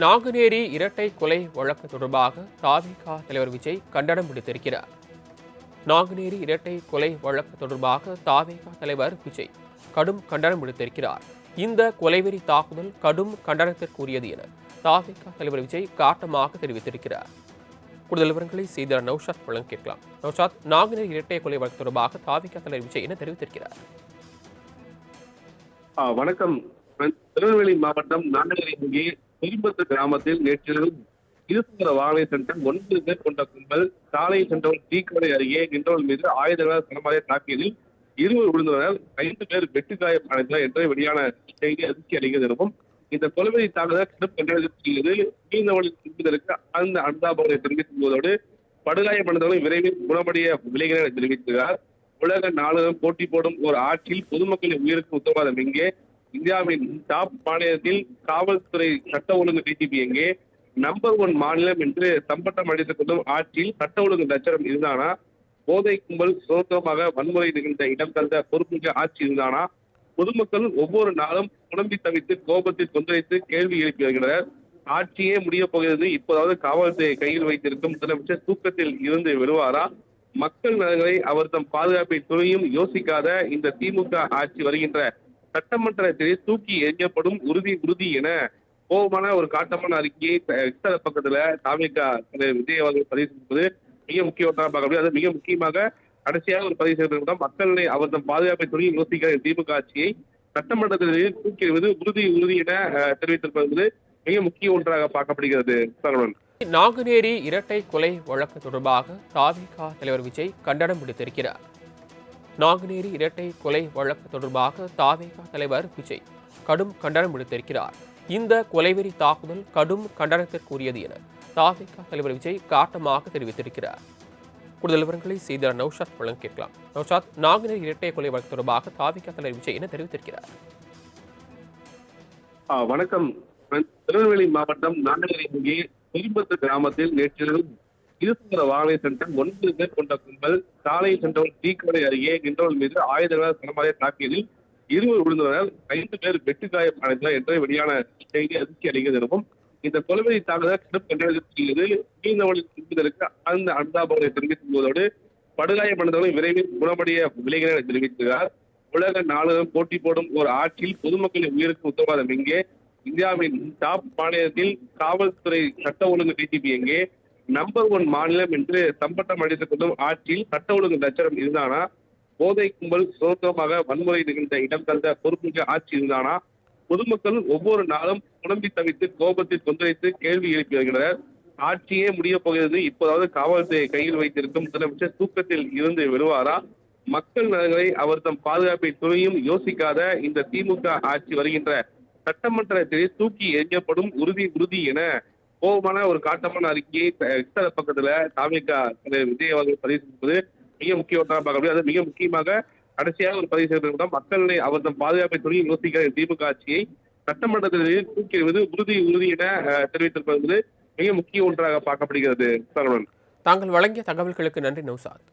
நாங்குநேரி இரட்டை கொலை வழக்கு தொடர்பாக தாவேகா தலைவர் விஜய் கண்டனம் விடுத்திருக்கிறார். நாங்குநேரி இரட்டை கொலை வழக்கு தொடர்பாக தாவேகா தலைவர் விஜய் கடும் கண்டனம் விடுத்திருக்கிறார். இந்த கொலைவெறி தாக்குதல் கடும் கண்டனத்திற்குரியது என தாவேகா தலைவர் விஜய் காட்டமாக தெரிவித்திருக்கிறார். கூடுதல் விவரங்களை செய்தியாளர் நௌஷாத் வழங்க கேட்கலாம். நௌஷாத், நாங்குநேரி இரட்டை கொலை வழக்கு தொடர்பாக தாவேகா தலைவர் விஜய் என்ன தெரிவித்திருக்கிறார்? வணக்கம். திருநெல்வேலி மாவட்டம் நாங்குநேரி பெரும்பத்து கிராமத்தில் நேற்றிரவு இருசக்கர வாகனம் சென்ற 9 பேர் கொண்ட கும்பல் சாலையில் சென்றவர்கள் டீக்கடை அருகே நின்றவர்கள் மீது ஆயுதங்களால் சரமாரியாக தாக்கியதில் 20 விழுந்தவர்கள் 5 பேர் வெட்டுக்காயமடைந்தனர் என்ற வெளியான செய்தி அதிர்ச்சி அளிக்கிறது எனவும் இந்த கொலைவெறி தாக்குதல் கடும் கண்டனத்திற்கு மீனவர்களுக்கு அந்த அனுதாபங்களை தெரிவித்துக் போதோடு படுகாயமடைந்தவர்கள் விரைவில் குணமடைய விளைகிறேன் என தெரிவித்தார். உலக நாடுகளும் போட்டி போடும் ஒரு ஆட்சியில் பொதுமக்களின் உயிருக்கு உத்தரவாதம் எங்கே? இந்தியாவின் டாப் மாநிலத்தில் காவல்துறை சட்ட ஒழுங்கு டிஜிபி எங்கே? நம்பர் 1 மாநிலம் என்று தம்பட்டம் அடித்துக் கொள்ளும் ஆட்சியில் சட்ட ஒழுங்கு லட்சணம் இருந்தானா? போதை கும்பல் சுதந்திரமாக வன்முறை நிகழ்ந்த இடம் தந்த பொறுப்புமிக்க ஆட்சி இருந்தானா? பொதுமக்கள் ஒவ்வொரு நாளும் குழம்பி தவித்து கோபத்தில் கொந்தளித்து கேள்வி எழுப்பி வருகின்றனர். ஆட்சியே முடிய போகிறது, இப்போதாவது காவல்துறை கையில் வைத்திருக்கும் முதலமைச்சர் தூக்கத்தில் இருந்து விடுவாரா? மக்கள் நலன்களை அவர் தம் பாதுகாப்பை துறையும் யோசிக்காத இந்த திமுக ஆட்சி வருகின்ற சட்டமன்றத்தில் தூக்கி எறியப்படும் உறுதி என கோபமான ஒரு காட்டமான அறிக்கையை பக்கத்துல தாவேகா விஜய் அவர்கள் பதிவு செய்வது மிக முக்கியமாக பார்க்க முடியும். அது மிக முக்கியமாக கடைசியாக ஒரு பதிவு செய்திருந்த மக்கள் அவர் தம் பாதுகாப்பை துறையும் யோசிக்காத திமுக ஆட்சியை சட்டமன்றத்தில் தூக்கி எறிவது உறுதி என தெரிவித்திருப்பது மிக முக்கிய ஒன்றாக பார்க்கப்படுகிறது. சரவணன், நாங்குநேரி இரட்டை கொலை வழக்கு தொடர்பாக தாவேகா தலைவர் விஜய் கண்டனம் விடுத்திருக்கிறார். நாங்குநேரி இரட்டை கொலை வழக்கு தொடர்பாக தாவேகா தலைவர் விஜய் கடும் கண்டனம் விடுத்திருக்கிறார். இந்த கொலைவெறி தாக்குதல் கடும் கண்டனத்திற்குரியது என தாவேகா தலைவர் விஜய் காட்டமாக தெரிவித்திருக்கிறார். கூடுதல் விவரங்களை செய்தியாளர் நௌஷாத் வழங்க கேட்கலாம். நௌஷாத், நாங்குநேரி இரட்டை கொலை வழக்கு தொடர்பாக தாவேகா தலைவர் விஜய் என்ன தெரிவித்திருக்கிறார்? வணக்கம். திருநெல்வேலி மாவட்டம் நாங்குநேரி பெரும்பத்து கிராமத்தில் நேற்றிரவு இருசக்கர வாகனம் சென்ற 9 பேர் கொண்ட கும்பல் சாலையில் சென்றவர்கள் டீக்கடை அருகே நின்றவர்கள் மீது ஆயுதங்களால் சரமாரியாக தாக்கியதில் 20 விழுந்தவர்கள் 5 பேர் வெட்டுக்காயமடைந்தனர் என்ற வெளியான செய்தி அதிர்ச்சி அளிக்கிறது எனவும் இந்த கொலைவெறி தாக்குதல் கடும் கண்டனத்திற்கு மீனவர்களுக்கு அந்த அனுதாபங்களை தெரிவித்துக் போதோடு படுகாயமடைந்தவர்கள் விரைவில் குணமடைய விளைகிறேன் என தெரிவித்தார். உலக நாடுகளும் போட்டி போடும் ஒரு ஆட்சியில் பொதுமக்களின் உயிருக்கு உத்தரவாதம் எங்கே? இந்தியாவின் டாப் மாநிலத்தில் காவல்துறை சட்ட ஒழுங்கு டிஜிபி எங்கே? நம்பர் 1 மாநிலம் என்று தம்பட்டம் அடித்துக் கொள்ளும் ஆட்சியில் சட்ட ஒழுங்கு லட்சணம் இருந்தானா? போதை கும்பல் சுதந்திரமாக வன்முறை நிகழ்ந்த இடம் தந்த பொறுப்புமிக்க ஆட்சி இருந்தானா? பொதுமக்கள் ஒவ்வொரு நாளும் குழம்பி தவித்து கோபத்தில் கொந்தளித்து கேள்வி எழுப்பி வருகின்றனர். ஆட்சியே முடிய போகிறது, இப்போதாவது காவல்துறை கையில் வைத்திருக்கும் முதலமைச்சர் தூக்கத்தில் இருந்து விடுவாரா? மக்கள் நலன்களை அவர் தம் பாதுகாப்பை துறையும் யோசிக்காத இந்த திமுக ஆட்சி வருகின்ற சட்டமன்றத்தில் தூக்கி எறியப்படும் உறுதி என கோபமான ஒரு காட்டமான அறிக்கையை பக்கத்துல தாவேகா விஜய் அவர்கள் பதிவு செய்வது மிக முக்கிய ஒன்றாக பார்க்க முடியும். அது மிக முக்கியமாக கடைசியாக ஒரு பதிவு செய்திருந்த மக்கள் அவர் தம் பாதுகாப்பை துறையும் யோசிக்காத திமுக ஆட்சியை சட்டமன்றத்தில் தூக்கி எறிவது உறுதி என தெரிவித்திருப்பது மிக முக்கிய ஒன்றாக பார்க்கப்படுகிறது. சரவணன், தாங்கள் வழங்கிய தகவல்களுக்கு நன்றி நௌஷாத்.